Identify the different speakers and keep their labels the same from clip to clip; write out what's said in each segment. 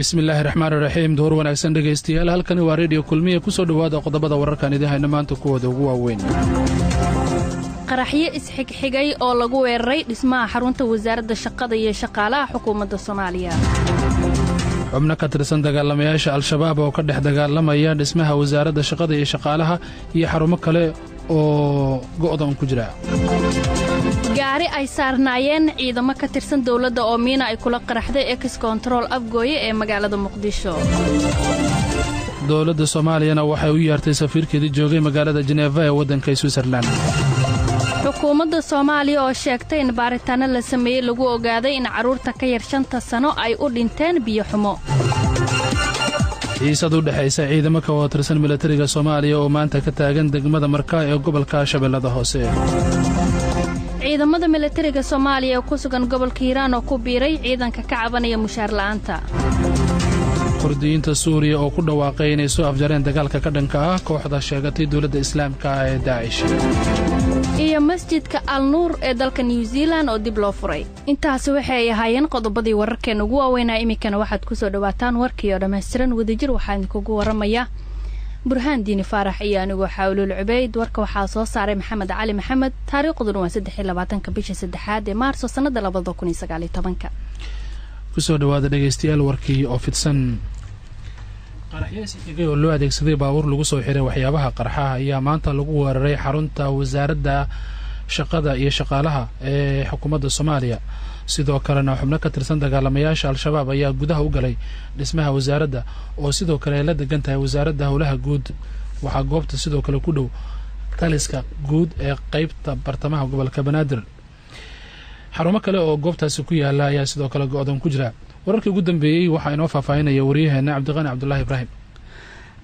Speaker 1: bismillaahi raxmaani raxiim door wanaagsan dhegaystayaal halkani waa reediyo kulmiye ku soo dhowaada qodobada wararkan idahayna maanta kuwooda ugu waaweyn
Speaker 2: qaraxyo isxigxigay oo lagu weeraray dhismaha xarunta wasaaradda shaqada iyo shaqaalaha xukuumadda Soomaaliya
Speaker 1: xubno ka tirsan dagaalamayaasha al-shabaab oo ka dhex dagaalamaya dhismaha wasaaradda shaqada iyo shaqaalaha iyo xarumo kale oo go'doon ku jira
Speaker 2: gaari ay saarnaayeen ciidamo ka tirsan dawladda oo miina ay kula qaraxday ex control afgooye ee magaalada Muqdisho
Speaker 1: dawladda Soomaaliyana waxay u yeertay safiirkeedii joogay magaalada Geneva ee waddanka Switzerland
Speaker 2: xukuumadda Soomaaliya oo sheegtay in baaritaano la sameeyay lagu ogaaday in carruurta ka yar 5 sano ay u dhinteen biyo xumo
Speaker 1: xiisad u dhaxaysa ciidamo ka tirsan militariga Soomaaliya oo maanta ka taagan degmada Markaa ee gobolka Shabeellada Hoose
Speaker 2: ciidamada militariga Soomaaliya ku sugan gobolka Hiiraan oo ku biiray ciidanka ka cabanaya mushaar la'aanta
Speaker 1: Kurdiyiinta Suuriya oo ku dhawaaqay inay soo afjareen dagaalka ka dhanka ah kooxda sheegatay dawladda Islaamka ee Daesh
Speaker 2: iyo masjidka Al-Nuur ee dalka New Zealand oo dib loo furay intaas waxay ahaayeen qodobadii wararkeen ugu waaweynaa imikana waxaad ku soo dhawaataan warkii oo dhameystiran wadajir waxaan kugu waramaya burhaan diini faarax iyo anigu xawlul cubayd warka waxaa soo saaray maxamed cali maxamed taariikhduna waa 23 bisha 3 ee maarso sanada 2019
Speaker 1: ku soo dhawaada dhageystayaal warkii oo fidsan qaraxyada oo loo adeegsaday baabuur lagu soo xiray waxyaabaha qarxaha ayaa maanta lagu weeraray xarunta wasaaradda shaqada iyo shaqaalaha ee xukuumadda Soomaaliya sidoo kalena xubno ka tirsan dagaalamayaasha al-shabaab ayaa gudaha u galay dhismaha wasaaradda oo sidoo kale la degan tahay wasaaradda howlaha guud waxa goobta sidoo kale ku dhow taliska guud ee qaybta bartamaha gobolka Banaadir xarumo kale oo goobtaasi ku yaala ayaa sidoo kale go'doon ku jira wararkii ugu dambeeyay waxa inoo faafaynaya wariyaheena Cabdiqani Cabdullaahi Ibraahim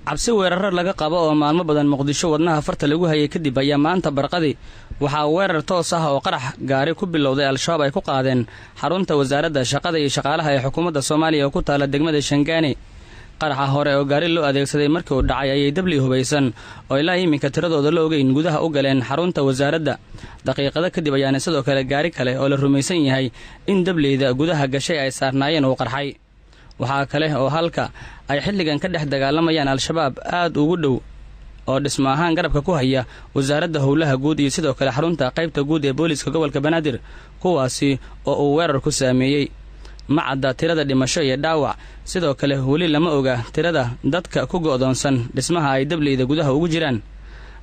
Speaker 3: cabsi weerar laga qabo oo maalmo badan Muqdisho wadnaha farta lagu hayay kadib ayaa maanta barqadii waxa weerar toos ah oo qarax gaari ku bilowday al-shabaab ay ku qaadeen xarunta wasaaradda shaqada iyo shaqaalaha ee xukuumadda Soomaaliya oo ku taala degmada Shangaani qaraxa hore oo gaari loo adeegsaday markii uu dhacay ayay dabli hubaysan oo ilaa iminka tiradooda la ogeyn gudaha u galeen xarunta wasaaradda daqiiqado kadib ayaana sidoo kale gaari kale oo la rumaysan yahay in dableyda gudaha gashay ay saarnaayeen uu qarxay waxaa kale oo halka ay xilligan ka dhex dagaalamayaan al-shabaab aad ugu dhow oo dhismo ahaan garabka ku haya wasaaradda howlaha guud iyo sidoo kale xarunta qaybta guud ee booliska gobolka Banaadir kuwaasi oo uu weerar ku saameeyay macadda tirada dhimasho iyo dhaawac sidoo kale weli lama oga tirada dadka ku go'doonsan dhismaha ay dableyda gudaha ugu jiraan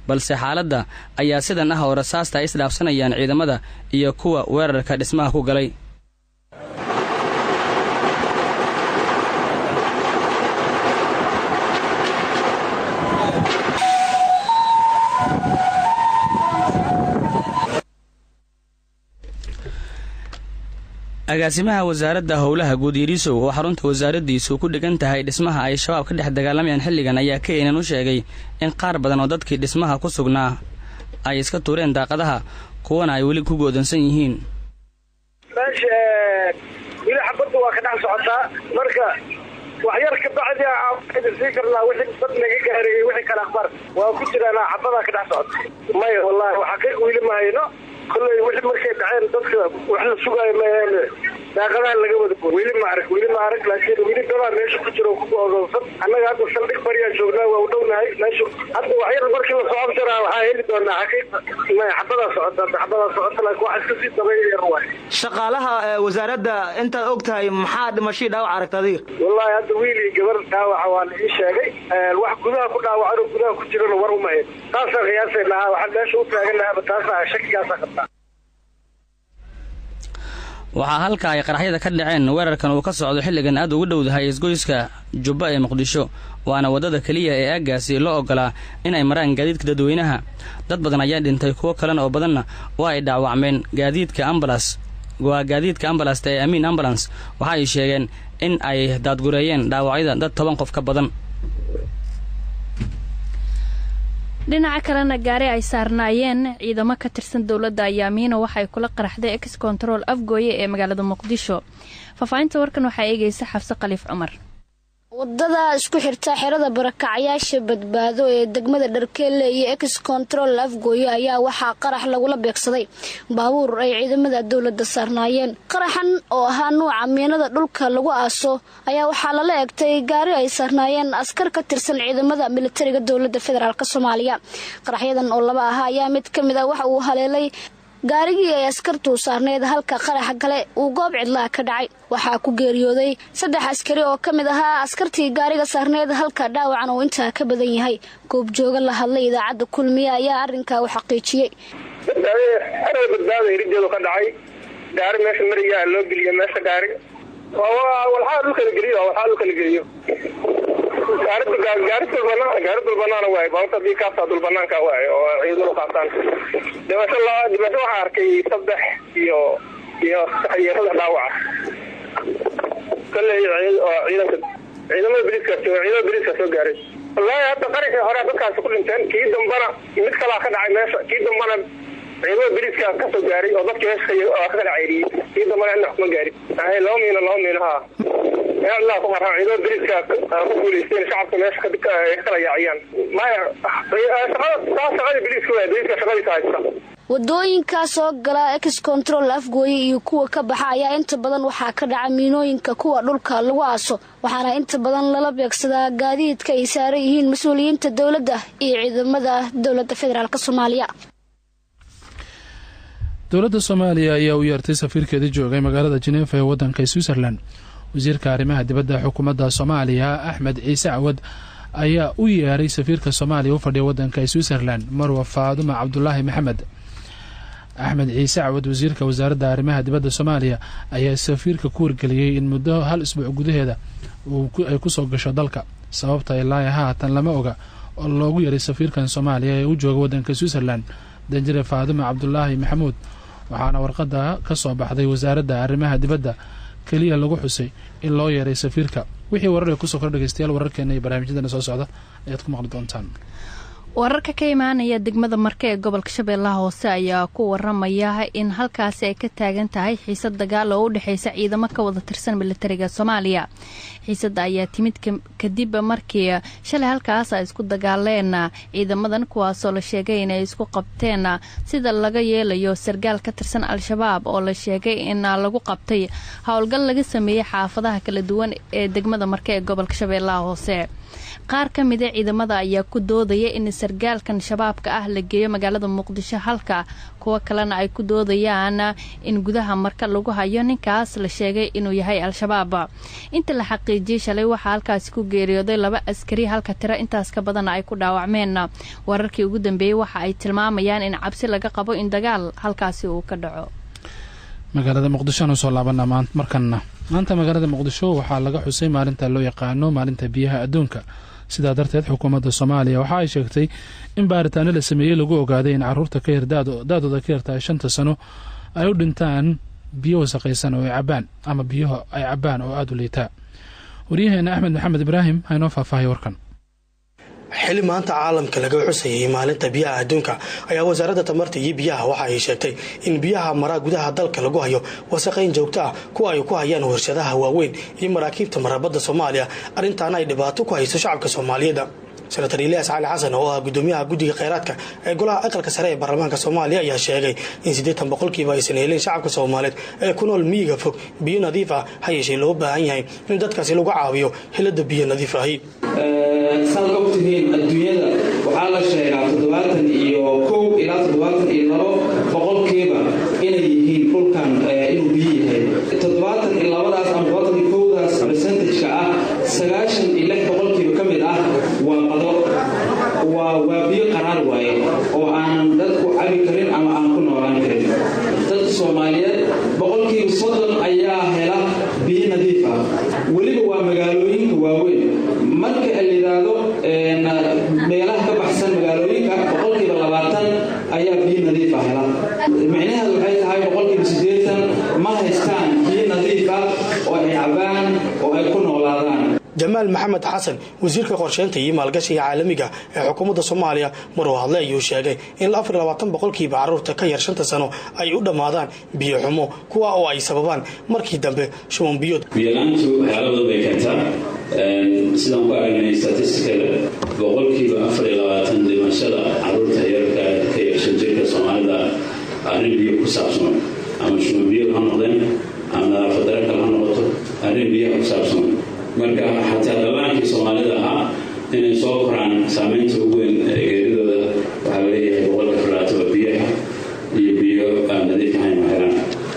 Speaker 3: balse xaaladda ayaa sidan ah oo rasaasta ay isdhaafsanayaan ciidamada iyo kuwa weerarka dhismaha ku galay agaasimaha wasaaradda howlaha guud Yariisow oo xarunta wasaaraddiisu ku dhigan tahay dhismaha ay shabaab ka dhex dagaalamayaan xilligan ayaa keenan u sheegay in qaar badan oo dadkii dhismaha ku sugnaa ay iska tuureen daaqadaha kuwana ay weli ku go'doonsan yihiin
Speaker 4: wili xabaddu waa ka dhex socotaa marka wax yar ka bacdi aan sii karnaa wixii dad laga gaaray wixii kala akhbar waa ku jiraan xabada ka dhex socota may wallahi waxa ka wili ma hayno kullay wixii markay dhaceen dadka wax la sugayo ma daaqadaha laga wada wili ma arag laakiin wili daba meesha ku jiro ku go'doonsan annaga hadda saldhig bariya joognaa waa u dhownahay meesha hadda wax yar markii la soo abjaraa waxaa heli doonaa xabada socota laakiin wax iska sii dabayar waay
Speaker 5: shaqaalaha wasaaradda intaad ogtahay maxaa dhimashii dhaawac aragtay adiga
Speaker 4: wallahi hadda wiil iyo gabar dhaawac waa la ii sheegay wax gudaha ku dhaawacan oo gudaha ku jirana war uma hayn taasaan qiyaasaynaha waxaan meesha u taaganaha taasaan shakigaasa qabtaa
Speaker 3: waxaa halka ay qaraxyada ka dhaceen weerarkan uu ka socdo xilligan aad ugu dhowdahay isgoyska Jubba ee Muqdisho waana wadada kaliya ee aagaasi loo ogolaa in ay maraan gaadiidka dadweynaha dad badan ayaa dhintay kuwa kale oo badanna waa ay dhaawacmeen gaadiidka ambulance ee Amiin Ambulance waxa ay sheegeen in ay daadgureeyeen dhaawacyada dad 10 qof ka badan
Speaker 2: dhinaca kalena gaari ay saarnaayeen ciidamo ka tirsan dawladda ayaa miina waxay kula qaraxday ex control afgooye ee magaalada Muqdisho faafaynta warkan waxa eegaysa Xafsa Khaliif Umar
Speaker 6: wadada isku xirta xerada barakacayaasha badbaado ee degmada Dharkeelle iyo ex control Afgooyo ayaa waxaa qarax lagula beegsaday baabuur ay ciidamada dawladda saarnaayeen. qaraxan oo ahaa nooca miinada dhulka lagu aaso ayaa waxaa lala eegtay gaari ay saarnaayeen askar ka tirsan ciidamada militariga dawladda federaalka Soomaaliya. qaraxyadan oo laba ah ayaa mid kamid ah waxa uu haleelay gaarigii ay askartu saarneed halka qaraxa kale uu goob cidlaa ka dhacay. waxaa ku geeriyooday 3 askari oo kamid ahaa askartii gaariga saarneed halka dhaawacan uu intaa ka badan yahay. goob jooga la hadlay idaacadda Kulmiye ayaa arrinka u xaqiijiyay.
Speaker 4: badbaado irideedu ka dhacay gaari meesha mariyaa loo geliyay meesha gaari walxaa dhulka la geliyo gaari dulbanaana waay baalta bii kaasa dulbanaanka waay oo ciidamadu qaataan dibasho waxaa arkay 3 iyo 3 dhaawaca kalley ciidamada bariiska soo gaaray. wallaahi hadda qaraxii hore dadkaasi ku dhinteen kii dambana mid kalaa ka dhacay meesha kii dambana ciidamada bariiska ka soo gaaray oo dadkii meesha ka kala ceyriyey kii dambana cidna kuma gaarin. laba miino haa الله كبر هذا دريس كقول يستين شعب كماش كلا يعيان ما شغال بريس كوا دريس كشغال يساعد.
Speaker 6: wadooyinka soo gala ex control Afgooyo iyo kuwa ka baxa ayaa inta badan waxaa ka dhaca miinooyinka kuwa dhulka lagu aaso waxaana inta badan lala beegsadaa gaadiidka ay saaran yihiin mas'uuliyiinta dawladda iyo ciidamada dawladda federaalka Soomaaliya.
Speaker 1: dawladda Soomaaliya ayaa u yeertay safiirkeedii joogay magaalada Geneva ee wadanka Switzerland. wasiirka arrimaha dibadda xukuumadda Soomaaliya Axmed Ciise Cawad ayaa u yeeray safiirka Soomaaliya u fadhiya wadanka Switzerland Marwa Faaduma Cabdullaahi Maxamed. Axmed Ciise Cawad wasiirka wasaaradda arrimaha dibadda Soomaaliya ayaa safiirka ku wargeliyay in muddo 1 isbuuc gudaheeda ay ku soo gasho dalka. sababta ilaa haatan lama oga oo loogu yeeray safiirkan Soomaaliya ee u jooga wadanka Switzerland Danjire Faaduma Cabdullaahi Maxamuud. waxaana warqada ka soo baxday wasaaradda arrimaha dibadda kaliya lagu xusay in loo yeeray safiirka. wixii warar ay ku soo kordhageystayaal wararkeena iyo barnaamijyada soo socda ayaad ku maqli doontaan.
Speaker 2: wararka ka imaanaya degmada Marka ee gobolka Shabeellaha Hoose ayaa ku waramaya in halkaas ay ka taagan tahay xiisad dagaal oo u dhaxaysa ciidamo ka wada tirsan militariga Soomaaliya. xiisadda ayaa timid kadib markii shalay halkaas ay isku dagaaleen ciidamadan kuwaas oo la sheegay in ay isku qabteen sida laga yeelayo sargaal ka tirsan Al-Shabaab oo la sheegay in lagu qabtay howlgal laga sameeyay xaafadaha kala duwan ee degmada Marka ee gobolka Shabeellaha Hoose. qaar ka mid ah ciidamada ayaa ku doodaya in sargaalkan shabaabka ah la geeyo magaalada Muqdisho halka kuwa kalena ay ku doodayaan in gudaha Marka lagu hayo ninkaas la sheegay inuu yahay Al-Shabaab. inta la xaqiijiyay shalay waxa halkaas ku geeriyooday 2 askari halka tiro intaas ka badan ay ku dhaawacmeen. wararkii ugu dambeeyay waxa ay tilmaamayaan in cabsi laga qabo in dagaal halkaas uu ka dhaco.
Speaker 1: magaalada Muqdisho soo laabana maanta magaalada Muqdisho waxaa laga xusay maalinta loo yaqaano maalinta biyaha adduunka. sidaa darteed xukuumadda Soomaaliya waxa ay sheegtay in baaritaano la sameeyay lagu ogaaday in carruurta ka yar daadooda ka yartahay 5 sano ay u dhintaan biyo wasaqaysan oo ay cabaan ama biyaha ay cabaan oo aad u liitaa. wariyaheena Axmed Maxamed Ibraahim aynoo faahfaahay warkan.
Speaker 7: xili maanta caalamka laga xusayay maalinta biyaha adduunka ayaa wasaaradda tamarta iyo biyaha waxa ay sheegtay in biyaha maraa gudaha dalka lagu hayo wasaqayn joogto ah kuwa ay ku hayaan warshadaha waaweyn iyo maraakiibta marabada Soomaaliya. arrintan ay dhibaato ku hayso shacabka Soomaaliyeed. Senator Ilyas Ali Xasan oo ah gudoomiyaha guddiga kheyraadka ee golaha aqalka sare ee baarlamaanka Soomaaliya ayaa sheegay in 80% aysan helin shacabka Soomaaliyeed ee ku nool miyiga fog biyo nadiif ah hay'ashii loo baahan yahay in dadkaasi lagu caawiyo helada biyo nadiif ah.
Speaker 8: sanadka u timid adduunyada waxaa la sheegaa 71 ilaa 72% inay yihiin dhulkan inuu biyo yahay. 72daas ama 72daas percentage-ka ah 96% ka mid ah waa qado waa biyo qaraar waaye oo aan dadku cabi karin ama aan ku noolaan karin. dadka Soomaaliyeed 30% ayaa hela biyo nadiif ah. weliba waa magaalooyinka waaweyn. marka la yiraahdo meelaha ka baxsan magaalooyinka 20% ayaa biyo nadiif ah hela. macnaheedu waxay tahay 80% ma haystaan biyo nadiif ah oo ay cabaan oo ay ku noolaadaan.
Speaker 7: Jamaal Maxamed Xasan wasiirka qorsheynta iyo maalgashiga caalamiga ee xukuumadda Soomaaliya maruu hadlay ayuu sheegay in 24% carruurta ka yar 5 sano ay u dhamaadaan biyo xumo kuwa oo ay sababaan markii dambe shuban biyood.
Speaker 9: biyanaantu xaalado bay keentaa sidaan ku aragnay statisticada boqolkiiba 24 dhimashada caruurta yarka ka yeeshan jirka Soomaalida arrin biyo ku saabsan ama shumbiyo ha noqdeen ama nadaafad darro ha noqoto arrin biyo ku saabsan marka xataa dhalaankii Soomaalida ahaa inay soo koraan saameynta ugu weyn ee geeridooda waxaa leeyahay boqolka falaataba biyaha iyo biyo nadiif ahayn ma helaan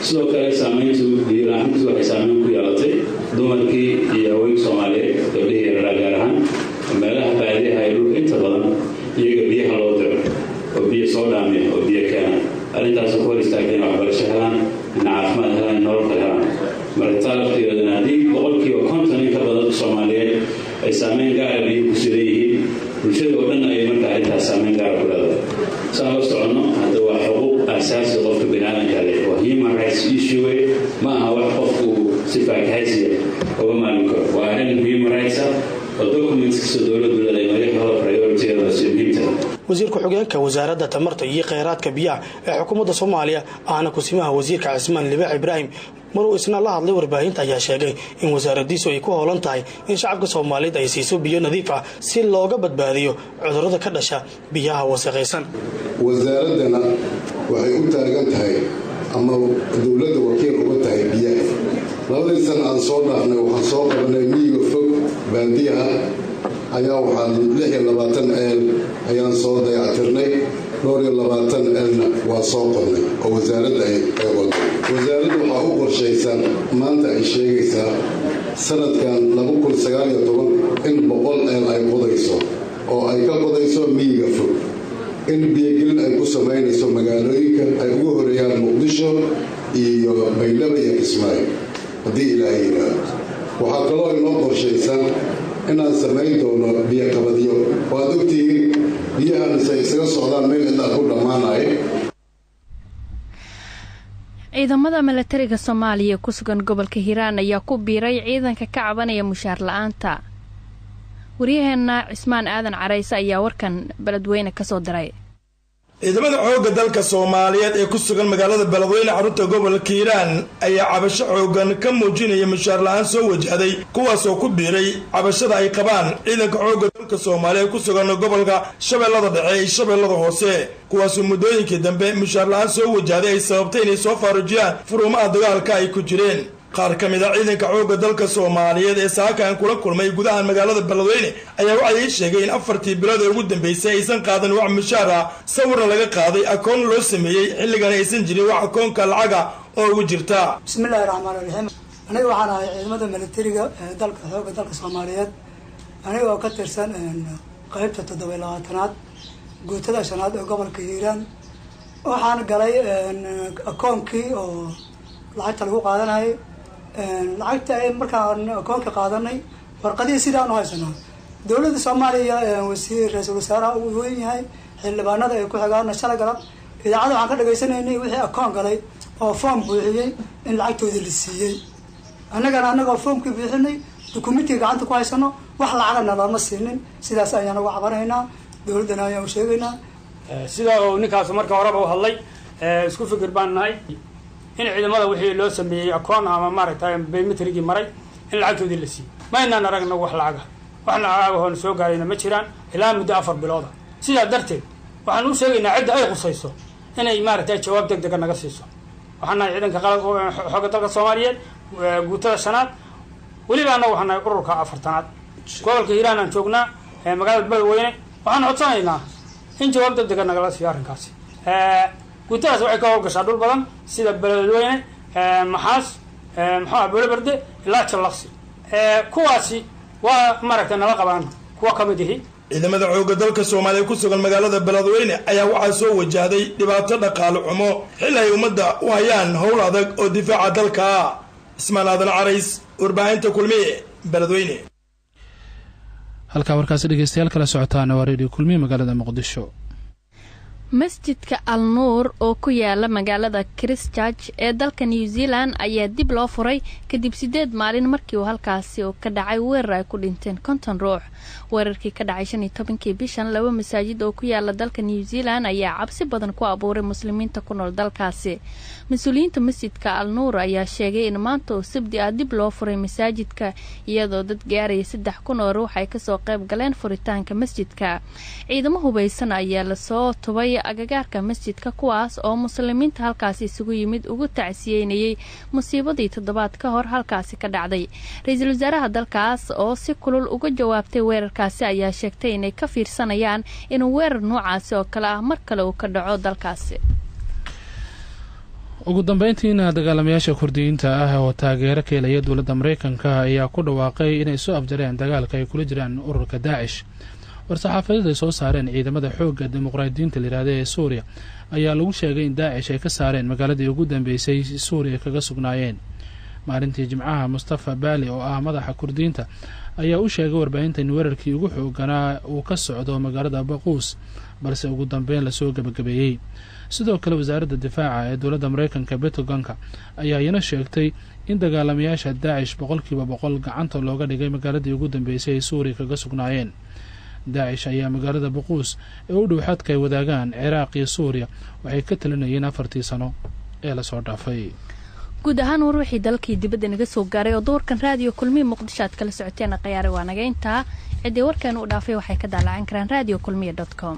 Speaker 9: sidoo kale saameyntu biyo la'aantu waxay saameyn ku yeelatay dumarkii iyo haweenka Soomaaliyeed gabdhihii yaraa gaar ahaan meelaha baadiyaha ay dhulka inta badan iyaga biyaha loo diro oo biyo soo dhaamiya oo biyo keena arrintaas ku hor istaageen waxbarasho helaan caafimaad helaan nolol helaan marka taalafteedana haddii boqolkiiba 50 in ka badan Soomaaliyeed ay saameyn gaar ah biyo ku sileeyihiin bulshada oo dhan ay marka arrintaas saameyn gaar ah ku leedahay saan la socono hadda waa xuquuq asaasi qofka bini'aadamka leh waa human rights issue ma aha wax qofku si faakahaysiya uga maalin karo waa arrin human rights ah oo documents kasoo dowladdu leedahay madaxda priority-da muhiimta
Speaker 7: wasiir ku-xigeenka wasaaradda tamarta iyo kheyraadka biyaha ee xukuumadda Soomaaliya ahna kusimaha wasiirka Cismaan Libaax Ibraahim maruu isna la hadlay warbaahinta ayaa sheegay in wasaaraddiisu ay ku howlan tahay in shacabka Soomaaliyeed ay siiso biyo nadiif ah si looga badbaadiyo cudurrada ka dhasha biyaha wasakhaysan
Speaker 10: wasaaradana waxay u taagan tahay ama dawladda wakiil uga tahay biyaha labadii sano aan soo dhaafnay waxaan soo qabanay miyiga fog baadiyaha ayaa waxaan 26 eel ayaan soo dayactirnay 22 eelna waa soo qodnay oo wasaaradda ay qoday wasaaradda waxaa u qorshaysan maanta ay sheegaysaa sanadkan 2019 in 100 eel ay qodayso oo ay ka qodayso miyiga fog in biyagelin ay ku samaynayso magaalooyinka ay ugu horeeyaan Muqdisho iyo Baydhabo iyo Kismaayo haddii ilaahay yiraahdo waxaa kaloo inoo qorshaysan inaan samayn doono biyo qabadyo waad ogtihiin biyahan isaga socdaan meel inta ku dhamaanay
Speaker 2: ciidamada militariga Soomaaliya ku sugan gobolka Hiiraan ayaa ku biiray ciidanka ka cabanaya mushaar la'aanta wariyaheena Cismaan Aadan Carays ayaa warkan Beledweyne ka soo diray
Speaker 11: ciidamada xoogga dalka Soomaaliyeed ee ku sugan magaalada Beledweyne xarunta gobolka Hiiraan ayaa cabasho xoogan ka muujinaya mushaar la'aan soo wajahday kuwaas oo ku biiray cabashada ay qabaan ciidanka xoogga dalka Soomaaliyeed ku sugan gobolka Shabeellada Dhexe iyo Shabeellada Hoose kuwaas oo muddooyinkii dambe mushaar la'aan soo wajahday ay sababtay inay soo faarujiyaan furumaha dagaalka ay ku jireen qaar ka mid ah ciidanka xoogga dalka Soomaaliyeed ee saakaan kula kulmay gudaha magaalada Beledweyne ayaa waxay sheegeen in 4 bilood ugu dambeysay aysan qaadan wax mushaar ah sawirna laga qaaday akoon loo sameeyay xilligan aysan jirin wax akoonka lacaga oo ugu jirta
Speaker 12: bismillaahir rahmaanir rahiim aniga waxaan ahay ciidamada militariga dalka xoogga dalka Soomaaliyeed aniga oo ka tirsan qaybta 7-aad guutada 5aad ee gobolka Hiiraan waxaan galay akoonkii oo lacagta lagu qaadanay lacagta ay markaan akoonka qaadanay warqadii sidaan u haysanaa dawladda Soomaaliya ra'iisul wasaaraha uu weyn yahay xildhibaanada ay ku xigaan shalay galab idaacada waxaan ka dhageysanaynay wixii akoon galay oo form buuxiyay in lacagtoodii la siiyay anagoo formkii buuxinay dukumeentiga gacanta ku haysano wax lacagna lama siinin sidaas ayaan uga cabanaynaa dawladana ayaan u sheegaynaa
Speaker 13: sida oo ninkaas marka horeba u hadlay isku fikir baan nahay in ciidamada wixii loo sameeyay akoon ama maaragtay biometrigi maray in lacagtoodii la siiyay ma inaan aragno wax lacaga waxna lacagahoon soo gaarayna ma jiraan ilaa muddo 4 bilood sidaa darteed waxaan u sheegaynaa cidda ay qusayso inay maaragtay jawaab degdeg ah naga siiso waxaan nahay ciidanka xoogga dalka Soomaaliyeed guutada 5aad waliba anagu waxaan nahay ururka 4aad gobolka Hiiraan aan joognaa magaalada Beledweyne waxaan codsanaynaa in jawaab degdeg ah naga siiyo arrinkaasi guutadaas waxay ka howlgashaa dhul badan sida Beledweyne Maxaas Beledweyne ilaa Jallaqsi kuwaasi waa maaragtay nala qabaan kuwa kamid yihiin
Speaker 11: ciidamada xoogga dalka Soomaaliyeed ku sugan magaalada Beledweyne ayaa waxaa soo wajahday dhibaato dhaqaale xumo xilli ay ummadda u hayaan howl adag oo difaaca dalka Cismaan Aadan Carays warbaahinta kulmiye Beledweyne
Speaker 1: halka warkaasi dhageystayaal kala socotaan waa radio kulmiye magaalada Muqdisho
Speaker 2: masjidka al nuur oo ku yaala magaalada Christchurch ee dalka New Zealand ayaa dib loo furay kadib 8 maalin markii uu halkaasi ka dhacay weerar ay ku dhinteen 50 ruux. weerarkii ka dhacay 15kii bishan laba masaajid oo ku yaala dalka New Zealand ayaa cabsi badan ku abuuray muslimiinta ku nool dalkaasi. mas'uuliyiinta masjidka al nuur ayaa sheegay in maanta oo sabti ah dib loo furay masaajidka iyadoo dad gaaraya 3,000 oo ruux ay ka soo qayb galeen furitaanka masjidka. ciidamo hubeysan ayaa la soo tubay agagaarka masjidka kuwaas oo muslimiinta halkaasi isugu yimid ugu tacsiyeynayay musiibadii toddobaad ka hor halkaasi ka dhacday. ra'iisul wasaaraha dalkaas oo si kulul uga jawaabtay weerarkaasi ayaa sheegtay inay ka fiirsanayaan in weerar noocaasi oo kale ah mar kale uu ka dhaco dalkaasi.
Speaker 1: ugu dambeyntiina dagaalamayaasha kurdiyiinta ah oo taageero ka helaya dowladda Mareykanka ayaa ku dhawaaqay inay soo afjareen dagaalka ay kula jiraan ururka Daesh. war-saxaafadeed ay soo saareen ciidamada xoogga dimuqraadiyiinta la yiraahdo ee Suuriya ayaa lagu sheegay in Daesh ay ka saareen magaaladii ugu dambeysay Suuriya kaga sugnaayeen. maalintii Jimcaha Mustafa Bali oo ah madaxa kurdiyiinta ayaa u sheegay warbaahinta in weerarkii ugu xooganaa uu ka socdo magaalada Baquus balse ugu dambeyn la soo gabagabeeyay. sidoo kale wasaaradda difaaca ee dowladda Mareykanka Pentagonka ayaa iyana sheegtay in dagaalamayaasha Daesh 100% gacanta looga dhigay magaaladii ugu dambeysay ee Suuriya kaga sugnaayeen. Daesh ayaa magaalada Baquus ee u dhow xadka ay wadaagaan Ciraaq iyo Suuriya waxay ka talinayeen 4 sano ee la soo dhaafay.
Speaker 2: guud ahaan wixii dalkii dibadda naga soo gaaray oo doorkan raadiyo kulmiye Muqdisho aad kala socoteen qiyaare waa naga intaa cidii warkan u dhaafay waxay ka daalacaan karaan radiokulmiye.com.